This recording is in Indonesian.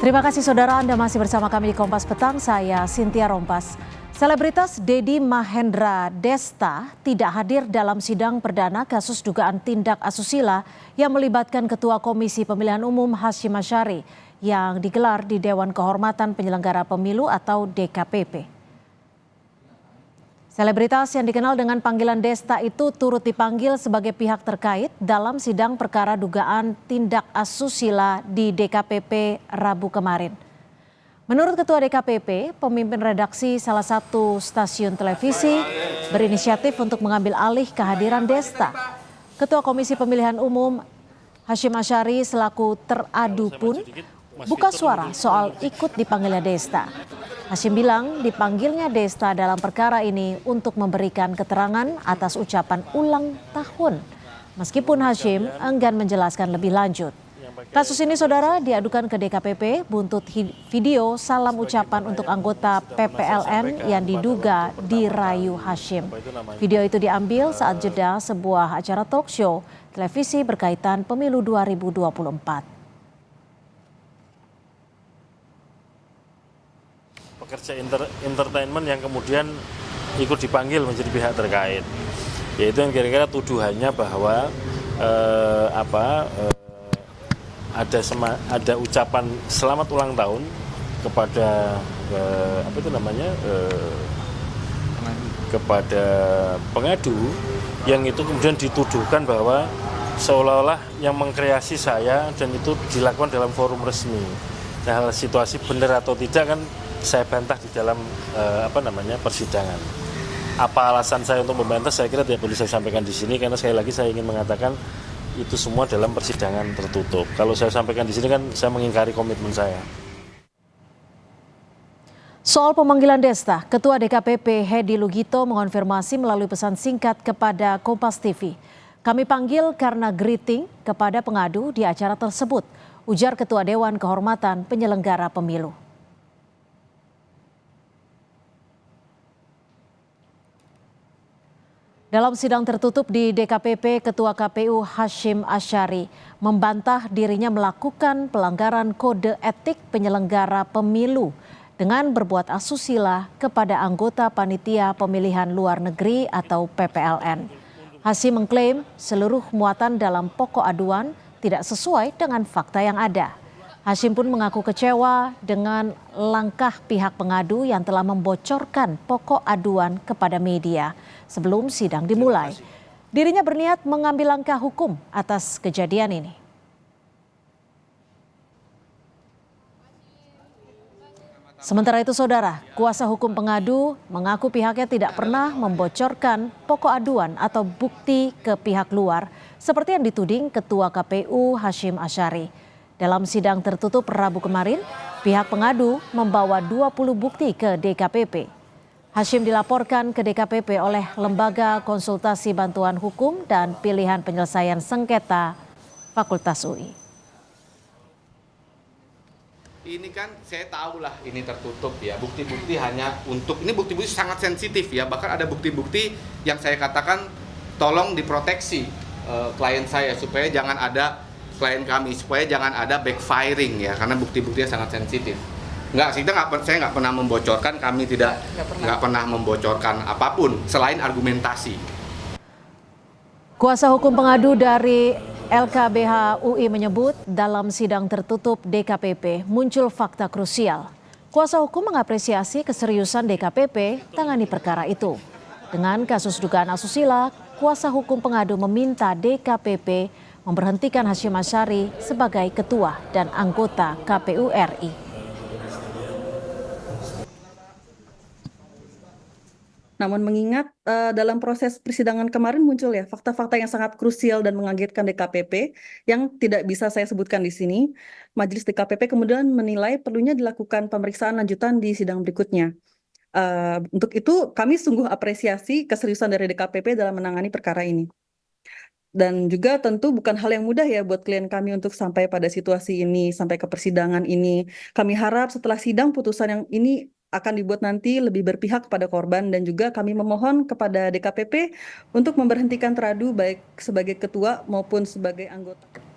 Terima kasih saudara, Anda masih bersama kami di Kompas Petang, saya Cynthia Rompas. Selebritas Dedi Mahendra Desta tidak hadir dalam sidang perdana kasus dugaan tindak asusila yang melibatkan Ketua Komisi Pemilihan Umum Hasyim Asyari yang digelar di Dewan Kehormatan Penyelenggara Pemilu atau DKPP. Selebritas yang dikenal dengan panggilan Desta itu turut dipanggil sebagai pihak terkait dalam sidang perkara dugaan tindak asusila di DKPP Rabu kemarin. Menurut Ketua DKPP, pemimpin redaksi salah satu stasiun televisi berinisiatif untuk mengambil alih kehadiran Desta. Ketua Komisi Pemilihan Umum Hasyim Asyari selaku teradu pun buka suara soal ikut dipanggilnya Desta. Hasyim bilang dipanggilnya Desta dalam perkara ini untuk memberikan keterangan atas ucapan ulang tahun. Meskipun Hasyim enggan menjelaskan lebih lanjut. Kasus ini saudara diadukan ke DKPP buntut video salam ucapan untuk anggota PPLN yang diduga dirayu Hasyim. Video itu diambil saat jeda sebuah acara talk show televisi berkaitan pemilu 2024. Pekerja entertainment yang kemudian ikut dipanggil menjadi pihak terkait, yaitu yang kira-kira tuduhannya bahwa ada ucapan selamat ulang tahun kepada kepada pengadu yang itu kemudian dituduhkan bahwa seolah-olah yang mengkreasi saya dan itu dilakukan dalam forum resmi. Nah, hal situasi benar atau tidak kan saya bantah di dalam persidangan. Apa alasan saya untuk membantah saya kira tidak perlu saya sampaikan di sini karena sekali lagi saya ingin mengatakan itu semua dalam persidangan tertutup. Kalau saya sampaikan di sini kan saya mengingkari komitmen saya. Soal pemanggilan Desta, Ketua DKPP Hedi Lugito mengonfirmasi melalui pesan singkat kepada Kompas TV. Kami panggil karena greeting kepada pengadu di acara tersebut, ujar Ketua Dewan Kehormatan Penyelenggara Pemilu. Dalam sidang tertutup di DKPP, Ketua KPU Hasyim Asyari membantah dirinya melakukan pelanggaran kode etik penyelenggara pemilu dengan berbuat asusila kepada anggota Panitia Pemilihan Luar Negeri atau PPLN. Hasyim mengklaim seluruh muatan dalam pokok aduan tidak sesuai dengan fakta yang ada. Hasyim pun mengaku kecewa dengan langkah pihak pengadu yang telah membocorkan pokok aduan kepada media sebelum sidang dimulai. Dirinya berniat mengambil langkah hukum atas kejadian ini. Sementara itu saudara, kuasa hukum pengadu mengaku pihaknya tidak pernah membocorkan pokok aduan atau bukti ke pihak luar seperti yang dituding Ketua KPU Hasyim Asyari. Dalam sidang tertutup Rabu kemarin, pihak pengadu membawa 20 bukti ke DKPP. Hasyim dilaporkan ke DKPP oleh Lembaga Konsultasi Bantuan Hukum dan Pilihan Penyelesaian Sengketa Fakultas UI. Ini kan saya tahu lah ini tertutup ya, bukti-bukti hanya untuk, ini bukti-bukti sangat sensitif ya, bahkan ada bukti-bukti yang saya katakan tolong diproteksi klien saya supaya jangan ada klien kami, supaya jangan ada backfiring ya, karena bukti-buktinya sangat sensitif. Saya nggak pernah membocorkan, kami nggak pernah membocorkan apapun selain argumentasi. Kuasa hukum pengadu dari LKBH UI menyebut dalam sidang tertutup DKPP muncul fakta krusial. Kuasa hukum mengapresiasi keseriusan DKPP tangani perkara itu. Dengan kasus dugaan asusila, kuasa hukum pengadu meminta DKPP memberhentikan Hasyim Asyari sebagai ketua dan anggota KPU RI. Namun mengingat dalam proses persidangan kemarin muncul ya fakta-fakta yang sangat krusial dan mengagetkan DKPP yang tidak bisa saya sebutkan di sini, Majelis DKPP kemudian menilai perlunya dilakukan pemeriksaan lanjutan di sidang berikutnya. Untuk itu kami sungguh apresiasi keseriusan dari DKPP dalam menangani perkara ini. Dan juga tentu bukan hal yang mudah ya buat klien kami untuk sampai pada situasi ini, sampai ke persidangan ini. Kami harap setelah sidang putusan yang ini akan dibuat nanti lebih berpihak kepada korban, dan juga kami memohon kepada DKPP untuk memberhentikan teradu baik sebagai ketua maupun sebagai anggota.